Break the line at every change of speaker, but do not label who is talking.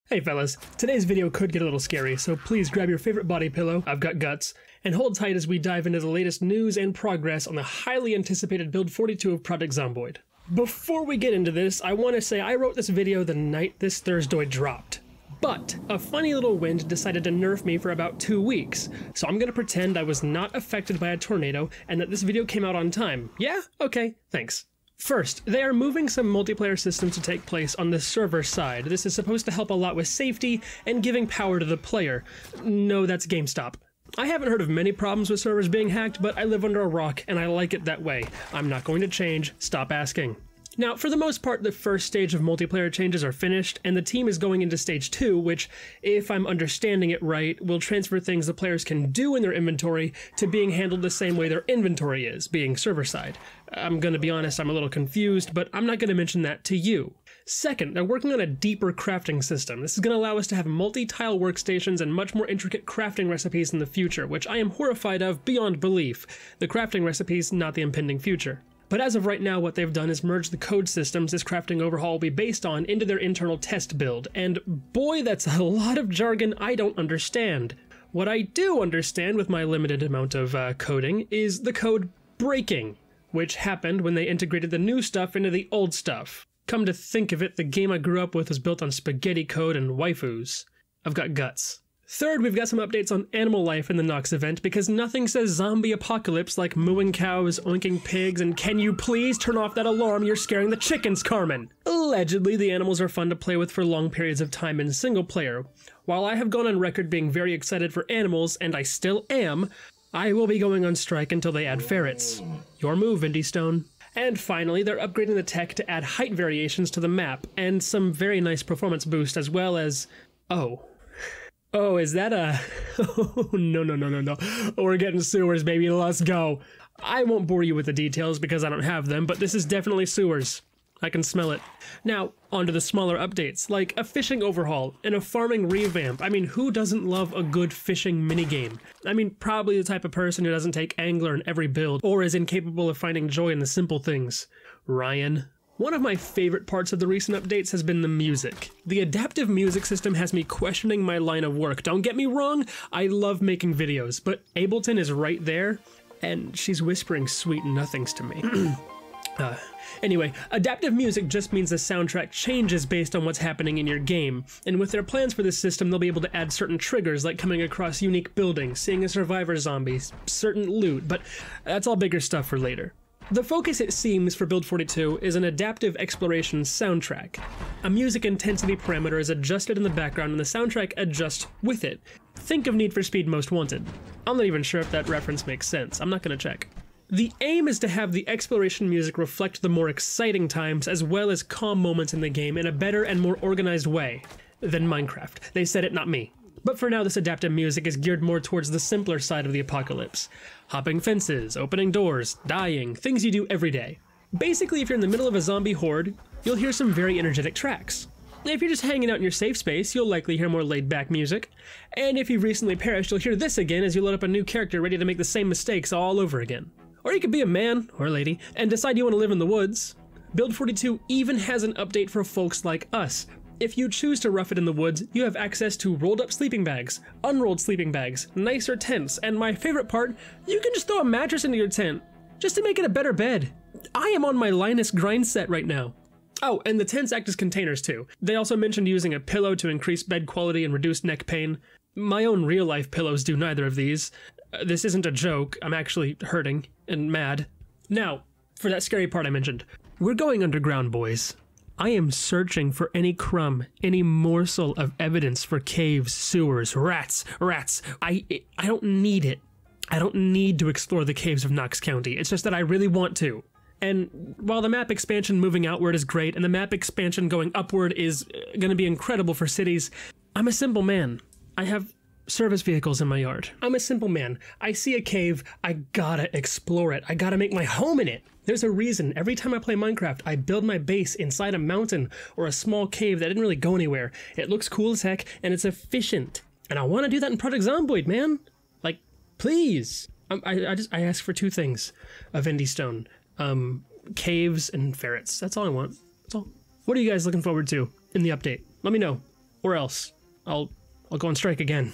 Hey fellas, today's video could get a little scary, so please grab your favorite body pillow, I've got guts, and hold tight as we dive into the latest news and progress on the highly anticipated Build 42 of Project Zomboid. Before we get into this, I want to say I wrote this video the night this thursdoid dropped. But a funny little wind decided to nerf me for about 2 weeks, so I'm gonna pretend I was not affected by a tornado and that this video came out on time. Yeah? Okay, thanks. First, they are moving some multiplayer systems to take place on the server side. This is supposed to help a lot with safety and giving power to the player. No, that's GameStop. I haven't heard of many problems with servers being hacked, but I live under a rock and I like it that way. I'm not going to change, stop asking. Now, for the most part, the first stage of multiplayer changes are finished, and the team is going into stage 2, which, if I'm understanding it right, will transfer things the players can do in their inventory to being handled the same way their inventory is, being server-side. I'm gonna be honest, I'm a little confused, but I'm not gonna mention that to you. Second, they're working on a deeper crafting system. This is gonna allow us to have multi-tile workstations and much more intricate crafting recipes in the future, which I am horrified of beyond belief. The crafting recipes, not the impending future. But as of right now, what they've done is merge the code systems this crafting overhaul will be based on into their internal test build, and boy, that's a lot of jargon I don't understand. What I do understand with my limited amount of coding is the code breaking, which happened when they integrated the new stuff into the old stuff. Come to think of it, the game I grew up with was built on spaghetti code and waifus. I've got guts. Third, we've got some updates on animal life in the Nox event, because nothing says zombie apocalypse like mooing cows, oinking pigs, and can you please turn off that alarm, you're scaring the chickens, Carmen! Allegedly, the animals are fun to play with for long periods of time in single player. While I have gone on record being very excited for animals, and I still am, I will be going on strike until they add ferrets. Your move, Indy Stone. And finally, they're upgrading the tech to add height variations to the map, and some very nice performance boost, as well as... Oh, is that a... Oh, no. We're getting sewers, baby, let's go. I won't bore you with the details because I don't have them, but this is definitely sewers. I can smell it. Now, on to the smaller updates, like a fishing overhaul and a farming revamp. I mean, who doesn't love a good fishing minigame? I mean, probably the type of person who doesn't take Angler in every build, or is incapable of finding joy in the simple things. Ryan. One of my favorite parts of the recent updates has been the music. The adaptive music system has me questioning my line of work. Don't get me wrong, I love making videos, but Ableton is right there, and she's whispering sweet nothings to me. Anyway, adaptive music just means the soundtrack changes based on what's happening in your game, and with their plans for this system, they'll be able to add certain triggers like coming across unique buildings, seeing a survivor zombie, certain loot, but that's all bigger stuff for later. The focus, it seems, for Build 42 is an adaptive exploration soundtrack. A music intensity parameter is adjusted in the background and the soundtrack adjusts with it. Think of Need for Speed Most Wanted. I'm not even sure if that reference makes sense, I'm not gonna check. The aim is to have the exploration music reflect the more exciting times as well as calm moments in the game in a better and more organized way than Minecraft. They said it, not me. But for now, this adaptive music is geared more towards the simpler side of the apocalypse. Hopping fences, opening doors, dying, things you do every day. Basically, if you're in the middle of a zombie horde, you'll hear some very energetic tracks. If you're just hanging out in your safe space, you'll likely hear more laid-back music. And if you've recently perished, you'll hear this again as you load up a new character ready to make the same mistakes all over again. Or you could be a man, or lady, and decide you want to live in the woods. Build 42 even has an update for folks like us. If you choose to rough it in the woods, you have access to rolled up sleeping bags, unrolled sleeping bags, nicer tents, and my favorite part, you can just throw a mattress into your tent, just to make it a better bed. I am on my Linus grind set right now. Oh, and the tents act as containers too. They also mentioned using a pillow to increase bed quality and reduce neck pain. My own real life pillows do neither of these. This isn't a joke, I'm actually hurting and mad. Now, for that scary part I mentioned, we're going underground, boys. I am searching for any crumb, any morsel of evidence for caves, sewers, rats. I don't need it. I don't need to explore the caves of Knox County. It's just that I really want to. And while the map expansion moving outward is great, and the map expansion going upward is going to be incredible for cities, I'm a simple man. I have service vehicles in my yard. I'm a simple man. I see a cave, I gotta explore it. I gotta make my home in it. There's a reason every time I play Minecraft, I build my base inside a mountain or a small cave that didn't really go anywhere. It looks cool as heck, and it's efficient. And I want to do that in Project Zomboid, man. Like, please. I ask for 2 things of Indy Stone. Caves and ferrets. That's all I want. That's all. What are you guys looking forward to in the update? Let me know. Or else, I'll go on strike again.